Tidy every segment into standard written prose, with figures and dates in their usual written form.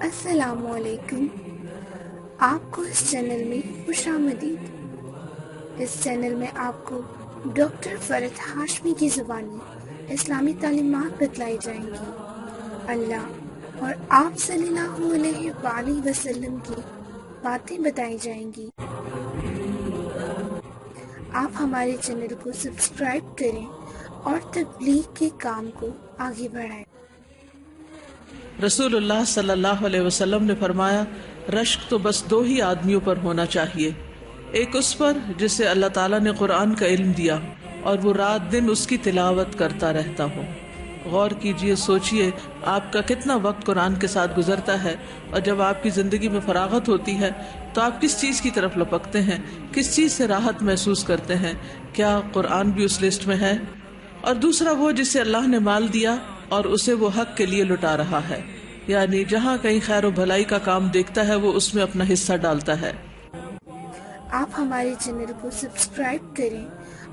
السلام علیکم، آپ کو اس چینل میں خوش آمدید۔ اس چینل میں آپ کو ڈاکٹر فرد ہاشمی کی زبانی اسلامی تعلیمات بتلائی جائیں گی۔ اللہ اور آپ صلی اللہ علیہ وآلہ وسلم کی باتیں بتائی جائیں گی۔ آپ ہمارے چینل کو سبسکرائب کریں اور تبلیغ کے کام کو آگے بڑھائیں۔ رسول اللہ صلی اللہ علیہ وسلم نے فرمایا، رشک تو بس دو ہی آدمیوں پر ہونا چاہیے، ایک اس پر جسے اللہ تعالیٰ نے قرآن کا علم دیا اور وہ رات دن اس کی تلاوت کرتا رہتا ہو۔ غور کیجئے، سوچئے آپ کا کتنا وقت قرآن کے ساتھ گزرتا ہے، اور جب آپ کی زندگی میں فراغت ہوتی ہے تو آپ کس چیز کی طرف لپکتے ہیں، کس چیز سے راحت محسوس کرتے ہیں؟ کیا قرآن بھی اس لسٹ میں ہے؟ اور دوسرا وہ جسے اللہ نے مال دیا اور اسے وہ حق کے لیے لٹا رہا ہے، یعنی جہاں کہیں خیر و بھلائی کا کام دیکھتا ہے وہ اس میں اپنا حصہ ڈالتا ہے۔ آپ ہمارے چینل کو سبسکرائب کریں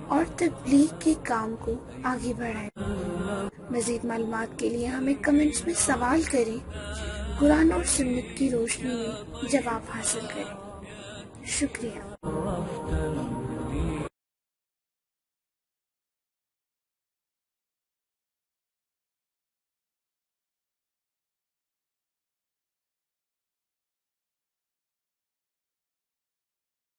اور تبلیغ کے کام کو آگے بڑھائیں۔ مزید معلومات کے لیے ہمیں کمنٹس میں سوال کریں، قرآن اور سنت کی روشنی میں جواب حاصل کریں۔ شکریہ۔